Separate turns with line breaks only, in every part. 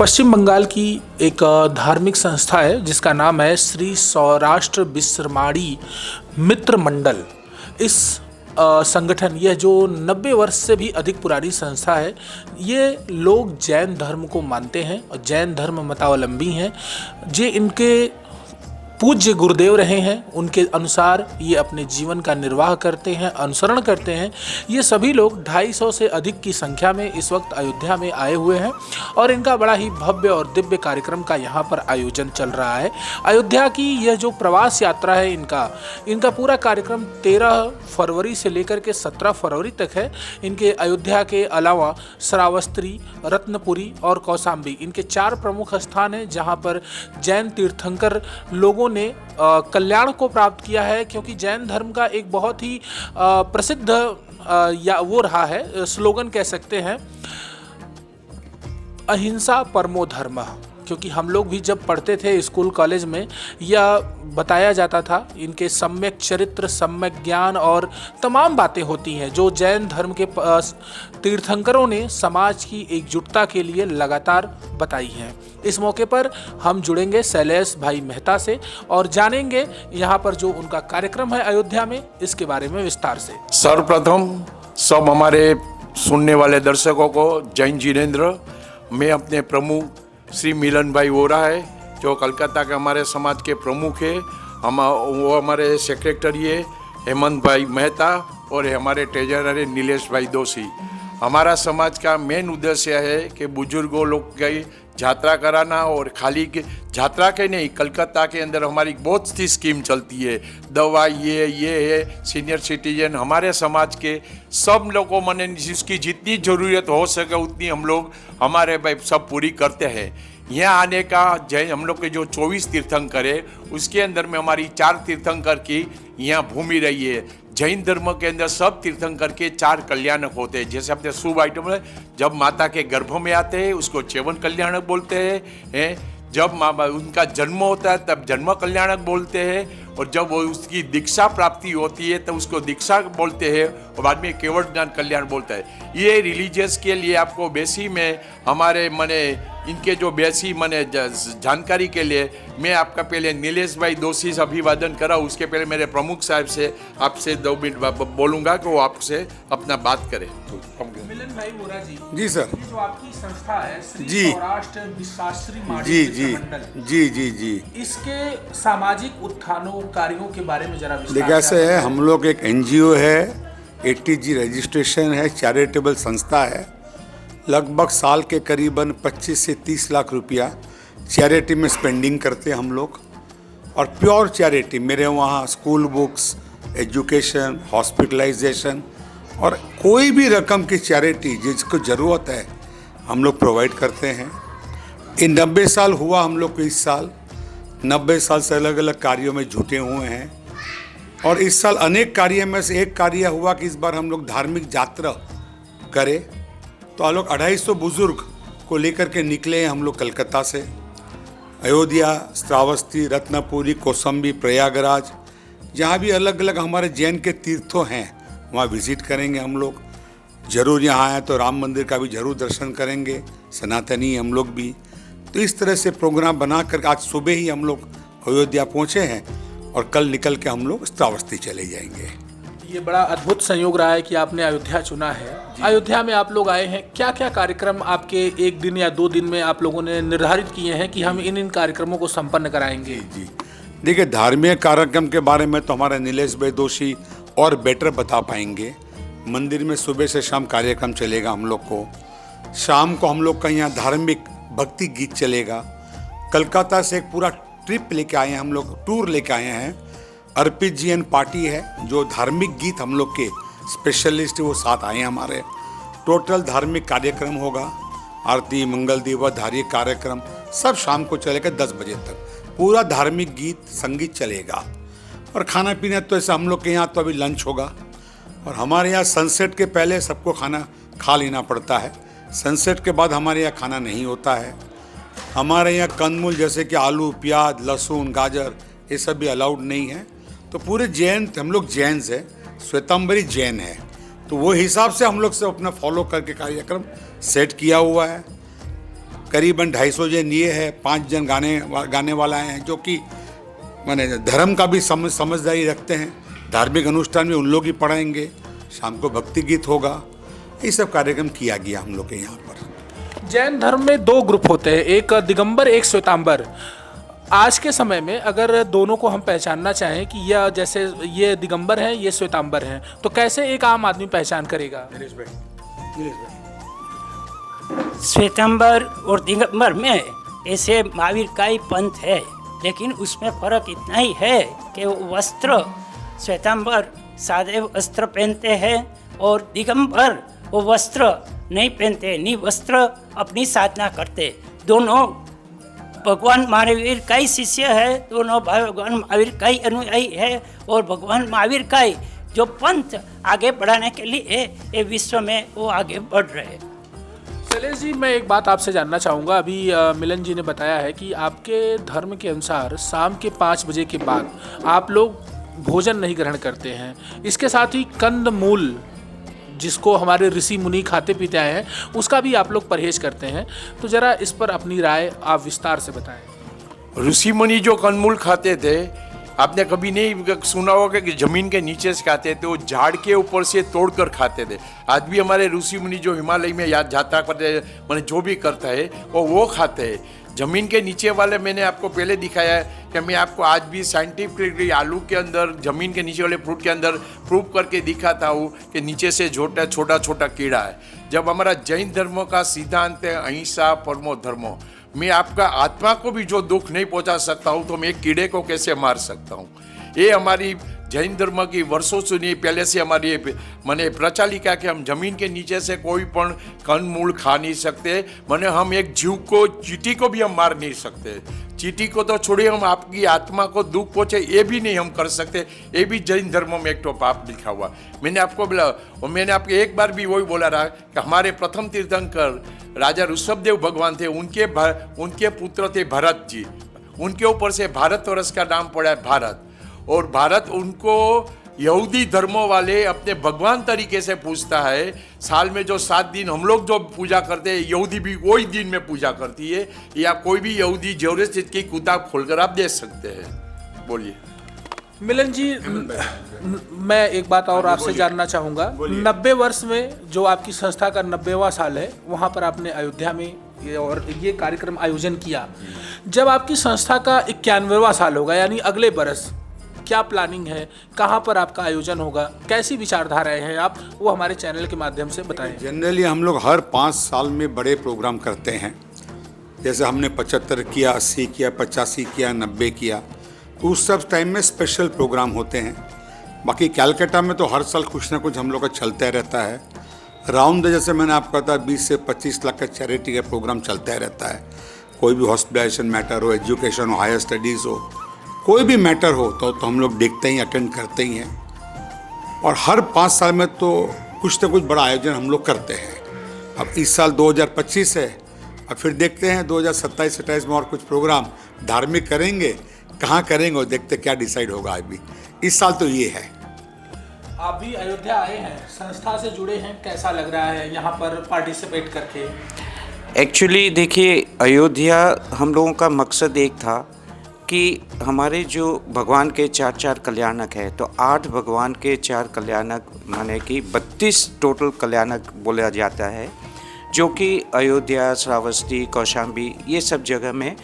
पश्चिम बंगाल की एक धार्मिक संस्था है जिसका नाम है श्री सौराष्ट्र बिस्रमाड़ी मित्र मंडल। इस संगठन यह जो 90 वर्ष से भी अधिक पुरानी संस्था है, ये लोग जैन धर्म को मानते हैं और जैन धर्म मतावलंबी हैं। जे इनके पूज्य गुरुदेव रहे हैं, उनके अनुसार ये अपने जीवन का निर्वाह करते हैं, अनुसरण करते हैं। ये सभी लोग 250 से अधिक की संख्या में इस वक्त अयोध्या में आए हुए हैं और इनका बड़ा ही भव्य और दिव्य कार्यक्रम का यहाँ पर आयोजन चल रहा है। अयोध्या की यह जो प्रवास यात्रा है, इनका पूरा कार्यक्रम 13 फरवरी से लेकर के 17 फरवरी तक है। इनके अयोध्या के अलावा श्रावस्ती, रत्नपुरी और कौशाम्बी, इनके 4 प्रमुख स्थान हैं जहाँ पर जैन तीर्थंकर लोगों ने कल्याण को प्राप्त किया है। क्योंकि जैन धर्म का एक बहुत ही प्रसिद्ध या वो रहा है, स्लोगन कह सकते हैं, अहिंसा परमो धर्मः। क्योंकि हम लोग भी जब पढ़ते थे स्कूल कॉलेज में, यह बताया जाता था इनके सम्यक चरित्र, सम्यक ज्ञान और तमाम बातें होती हैं जो जैन धर्म के तीर्थंकरों ने समाज की एकजुटता के लिए लगातार बताई हैं। इस मौके पर हम जुड़ेंगे शैलेश भाई मेहता से और जानेंगे यहाँ पर जो उनका कार्यक्रम है अयोध्या में, इसके बारे में विस्तार से।
सर्वप्रथम सब हमारे सुनने वाले दर्शकों को जैन जिनेन्द्र। मैं अपने प्रमुख श्री मिलन भाई वोरा है जो कलकत्ता के हमारे समाज के प्रमुख है। वो हमारे सेक्रेटरी है हेमंत भाई मेहता और हमारे ट्रेजरर है नीलेश भाई दोषी। हमारा समाज का मेन उद्देश्य है कि बुजुर्गों लोग की यात्रा कराना, और खाली के यात्रा के नहीं, कलकत्ता के अंदर हमारी बहुत सी स्कीम चलती है। दवा ये है, सीनियर सिटीजन, हमारे समाज के सब लोगों को जिसकी जितनी ज़रूरत हो सके उतनी हम लोग हमारे भाई सब पूरी करते हैं। यहाँ आने का जैन हम लोग के जो 24 तीर्थंकर है उसके अंदर में हमारी 4 तीर्थंकर की यहाँ भूमि रही है। जैन धर्म के अंदर सब तीर्थंकर के 4 कल्याणक होते हैं। जैसे अपने शुभ आइटम है, जब माता के गर्भ में आते हैं उसको चेवन कल्याणक बोलते हैं, जब उनका जन्म होता है तब जन्म कल्याणक बोलते हैं, और जब वो उसकी दीक्षा प्राप्ति होती है तो उसको दीक्षा बोलते हैं, और बाद में केवल ज्ञान कल्याण बोलता है। ये रिलीजियस के लिए आपको बेसी में हमारे मने इनके जो बेसी मने जानकारी के लिए मैं आपका पहले नीलेश भाई दोषी से अभिवादन करा। उसके पहले मेरे प्रमुख साहब से आपसे 2 मिनट बोलूँगा कि वो आपसे अपना बात करें।
मिलन भाई वोरा जी,
जी सर,
ये जो आपकी संस्था है श्री
जी,
सौराष्ट्र बिस्रमाड़ी
जी
मित्र
जी
मंडल,
जी जी जी
इसके सामाजिक उत्थानों कार्यों के बारे में जरा विस्तार
देखिए
से
ऐसे है, हम लोग एक एनजीओ है, ATG रजिस्ट्रेशन है, चैरिटेबल संस्था है। लगभग साल के करीबन 25 से 30 लाख रुपया चैरिटी में स्पेंडिंग करते हैं हम लोग। और प्योर चैरिटी, मेरे वहाँ स्कूल बुक्स, एजुकेशन, हॉस्पिटलाइजेशन और कोई भी रकम की चैरिटी जिसको ज़रूरत है हम लोग प्रोवाइड करते हैं। इन 90 साल हुआ हम लोग को, इस साल 90 साल से अलग अलग कार्यों में जुटे हुए हैं। और इस साल अनेक कार्य में से एक कार्य हुआ कि इस बार हम लोग धार्मिक यात्रा करें। तो हम लोग 250 बुजुर्ग को लेकर के निकले हैं हम लोग कलकत्ता से। अयोध्या, श्रावस्ती, रत्नपुरी, कौशाम्बी, प्रयागराज, जहाँ भी अलग अलग हमारे जैन के तीर्थों हैं वहाँ विज़िट करेंगे हम लोग। ज़रूर यहाँ आए तो राम मंदिर का भी ज़रूर दर्शन करेंगे, सनातनी हम लोग भी। तो इस तरह से प्रोग्राम बना कर आज सुबह ही हम लोग अयोध्या पहुँचे हैं और कल निकल के हम लोग श्रावस्ती चले जाएंगे।
ये बड़ा अद्भुत संयोग रहा है कि आपने अयोध्या चुना है। अयोध्या में आप लोग आए हैं, क्या क्या कार्यक्रम आपके 1 दिन या 2 दिन में आप लोगों ने निर्धारित किए हैं कि हम इन कार्यक्रमों को संपन्न कराएंगे?
जी देखिए, धार्मिक कार्यक्रम के बारे में तो हमारे नीलेश भाई दोषी और बेटर बता पाएंगे। मंदिर में सुबह से शाम कार्यक्रम चलेगा हम लोग को। शाम को हम लोग का यहाँ धार्मिक भक्ति गीत चलेगा। कलकत्ता से एक पूरा ट्रिप लेके आए हैं हम लोग, टूर लेके आए हैं। अर्पित जी एन पार्टी है जो धार्मिक गीत हम लोग के स्पेशलिस्ट, वो साथ आए हैं हमारे। टोटल धार्मिक कार्यक्रम होगा, आरती, मंगल दिवस, धार्मिक कार्यक्रम सब शाम को चलेगा 10 बजे तक। पूरा धार्मिक गीत संगीत चलेगा। और खाना पीना तो ऐसा हम लोग के यहाँ तो अभी लंच होगा। और हमारे यहाँ सनसेट के पहले सबको खाना खा लेना पड़ता है। सनसेट के बाद हमारे यहाँ खाना नहीं होता है। हमारे यहाँ कंदमूल जैसे कि आलू, प्याज, लहसुन, गाजर ये सब भी अलाउड नहीं है। तो पूरे जैन, हम लोग जैन है, श्वेतांबरी जैन है, तो वो हिसाब से हम लोग से अपना फॉलो करके कार्यक्रम सेट किया हुआ है। करीबन 250 जन ये है, 5 जन गाने वाला हैं जो कि माने धर्म का भी समझदारी रखते हैं। धार्मिक अनुष्ठान में उन लोग ही पढ़ाएंगे, शाम को भक्ति गीत होगा। ये सब कार्यक्रम किया गया हम लोग के यहाँ पर।
जैन धर्म में 2 ग्रुप होते हैं, एक दिगंबर एक श्वेतांबर। आज के समय में अगर दोनों को हम पहचानना चाहें कि यह जैसे ये दिगंबर हैं ये श्वेतांबर हैं, तो कैसे एक आम आदमी पहचान करेगा?
श्वेतांबर और दिगंबर में ऐसे महावीर का ही पंथ है, लेकिन उसमें फ़र्क इतना ही है कि वो वस्त्र, श्वेतांबर सादे वस्त्र पहनते हैं और दिगंबर वो वस्त्र नहीं पहनते, निवस्त्र अपनी साधना करते। दोनों भगवान महावीर का ही शिष्य है, दोनों भगवान महावीर का ही अनुयायी है और भगवान महावीर का ही जो पंथ आगे बढ़ाने के लिए ये विश्व में वो आगे बढ़ रहे हैं।
शैलेश जी, मैं एक बात आपसे जानना चाहूँगा। अभी मिलन जी ने बताया है कि आपके धर्म के अनुसार शाम के 5 बजे के बाद आप लोग भोजन नहीं ग्रहण करते हैं। इसके साथ ही कंद मूल, जिसको हमारे ऋषि मुनि खाते पीते आए हैं, उसका भी आप लोग परहेज करते हैं। तो ज़रा इस पर अपनी राय आप विस्तार से बताएं।
ऋषि मुनि जो कंदमूल खाते थे, आपने कभी नहीं सुना होगा कि जमीन के नीचे से खाते थे, वो झाड़ के ऊपर से तोड़कर खाते थे। आज भी हमारे ऋषि मुनि जो हिमालय में यात्रा करते हैं, मैंने जो भी करता है वो खाते हैं। जमीन के नीचे वाले मैंने आपको पहले दिखाया है कि मैं आपको आज भी साइंटिफिकली आलू के अंदर, जमीन के नीचे वाले फ्रूट के अंदर प्रूव करके दिखाता हूँ कि नीचे से छोटा छोटा कीड़ा है। जब हमारा जैन धर्म का सिद्धांत है अहिंसा परमो धर्मो, मैं आपका आत्मा को भी जो दुख नहीं पहुंचा सकता हूं तो मैं एक कीड़े को कैसे मार सकता हूं। ये हमारी जैन धर्म की वर्षों सुनी पहले से हमारी मैंने प्रचालिका कि हम जमीन के नीचे से कोई पण कंदमूल खा नहीं सकते। मैंने हम एक जीव को, चींटी को भी हम मार नहीं सकते। चींटी को तो छोड़िए, हम आपकी आत्मा को दुख पहुंचे ये भी नहीं हम कर सकते। ये भी जैन धर्म में एक तो पाप लिखा हुआ। मैंने आपको बोला, और मैंने आपको एक बार भी वही बोला रहा कि हमारे प्रथम तीर्थंकर राजा ऋषभदेव भगवान थे, उनके पुत्र थे भरत जी। उनके ऊपर से भारतवर्ष का नाम पड़ा है भारत। और भारत उनको यहूदी धर्मों वाले अपने भगवान तरीके से पूजता है। साल में जो 7 दिन हम लोग जो पूजा करते हैं, यहूदी भी वही दिन में पूजा करती है। या कोई भी यहूदी ज्योतिष की किताब खोलकर आप देख सकते हैं। बोलिए
मिलन जी, मैं एक बात और आपसे जानना चाहूँगा। 90 वर्ष में जो आपकी संस्था का 90वां साल है, वहाँ पर आपने अयोध्या में और ये कार्यक्रम आयोजन किया। जब आपकी संस्था का 91वां साल होगा, यानी अगले बरस, क्या प्लानिंग है? कहाँ पर आपका आयोजन होगा? कैसी विचारधाराएं हैं आप, वो हमारे चैनल के माध्यम से बताएं।
जनरली हम लोग हर 5 साल में बड़े प्रोग्राम करते हैं। जैसे हमने 75 किया, 80 किया, 85 किया, 90 किया। उस सब टाइम में स्पेशल प्रोग्राम होते हैं। बाकी कैलकाटा में तो हर साल कुछ ना कुछ हम लोग का चलता रहता है। राउंड जैसे मैंने आपको कहा 20 से 25 लाख का चैरिटी का प्रोग्राम चलता रहता है। कोई भी हॉस्पिटलाइजेशन मैटर हो, एजुकेशन हो, हायर स्टडीज़ हो, कोई भी मैटर हो तो हम लोग देखते ही, अटेंड करते ही हैं। और हर 5 साल में तो कुछ ना कुछ बड़ा आयोजन हम लोग करते हैं। अब इस साल 2025 है, अब फिर देखते हैं 2027-28 में और कुछ प्रोग्राम धार्मिक करेंगे। कहाँ करेंगे और देखते क्या डिसाइड होगा। अभी इस साल तो ये है।
आप भी अयोध्या आए हैं, संस्था से जुड़े हैं, कैसा लग रहा है यहाँ पर पार्टिसिपेट करके?
एक्चुअली देखिए, अयोध्या हम लोगों का मकसद एक था कि हमारे जो भगवान के 4 कल्याणक है, तो 8 भगवान के 4 कल्याणक माने कि 32 टोटल कल्याणक बोला जाता है, जो कि अयोध्या, श्रावस्ती, कौशाम्बी ये सब जगह में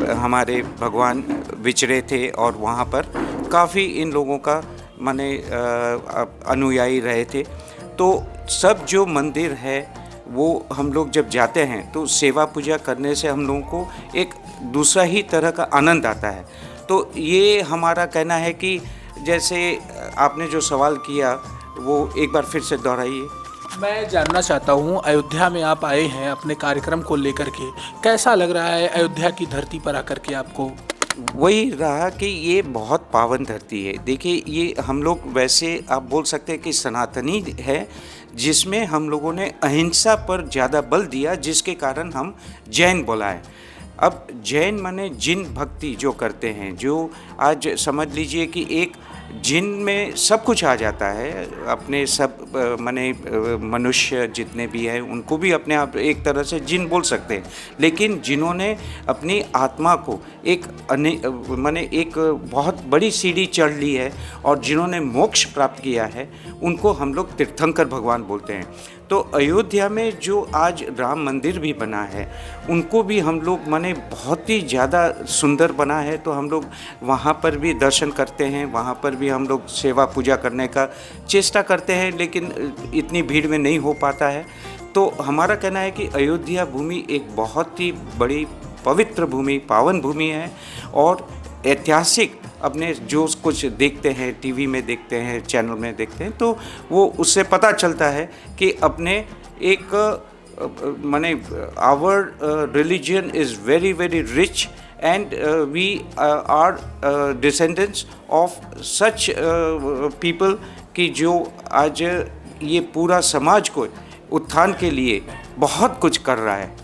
हमारे भगवान विचरे थे। और वहाँ पर काफ़ी इन लोगों का माने अनुयायी रहे थे। तो सब जो मंदिर है वो हम लोग जब जाते हैं तो सेवा पूजा करने से हम लोगों को एक दूसरा ही तरह का आनंद आता है। तो ये हमारा कहना है कि जैसे आपने जो सवाल किया वो एक बार फिर से दोहराइए।
मैं जानना चाहता हूँ, अयोध्या में आप आए हैं अपने कार्यक्रम को लेकर के, कैसा लग रहा है अयोध्या की धरती पर आकर के आपको?
वही रहा कि ये बहुत पावन धरती है। देखिए, ये हम लोग वैसे आप बोल सकते हैं कि सनातनी है, जिसमें हम लोगों ने अहिंसा पर ज़्यादा बल दिया, जिसके कारण हम जैन बोला है। अब जैन माने जिन भक्ति जो करते हैं, जो आज समझ लीजिए कि एक जिनमें सब कुछ आ जाता है। अपने सब माने मनुष्य जितने भी हैं उनको भी अपने आप एक तरह से जिन बोल सकते हैं, लेकिन जिन्होंने अपनी आत्मा को एक माने एक बहुत बड़ी सीढ़ी चढ़ ली है और जिन्होंने मोक्ष प्राप्त किया है उनको हम लोग तीर्थंकर भगवान बोलते हैं। तो अयोध्या में जो आज राम मंदिर भी बना है उनको भी हम लोग माने बहुत ही ज़्यादा सुंदर बना है, तो हम लोग वहाँ पर भी दर्शन करते हैं, वहाँ पर भी हम लोग सेवा पूजा करने का चेष्टा करते हैं, लेकिन इतनी भीड़ में नहीं हो पाता है। तो हमारा कहना है कि अयोध्या भूमि एक बहुत ही बड़ी पवित्र भूमि, पावन भूमि है और ऐतिहासिक अपने जो कुछ देखते हैं टीवी में देखते हैं, चैनल में देखते हैं, तो वो उससे पता चलता है कि अपने एक माने our religion is very very rich and we are descendants of such people कि जो आज ये पूरा समाज को उत्थान के लिए बहुत कुछ कर रहा है।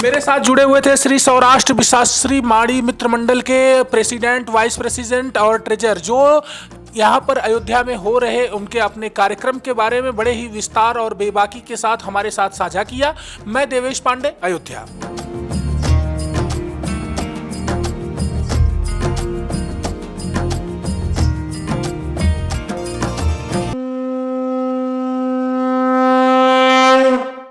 मेरे साथ जुड़े हुए थे श्री सौराष्ट्र बिस्माड़ी मित्र मंडल के प्रेसिडेंट, वाइस प्रेसिडेंट और ट्रेजर, जो यहाँ पर अयोध्या में हो रहे उनके अपने कार्यक्रम के बारे में बड़े ही विस्तार और बेबाकी के साथ हमारे साथ साझा किया। मैं देवेश पांडे, अयोध्या।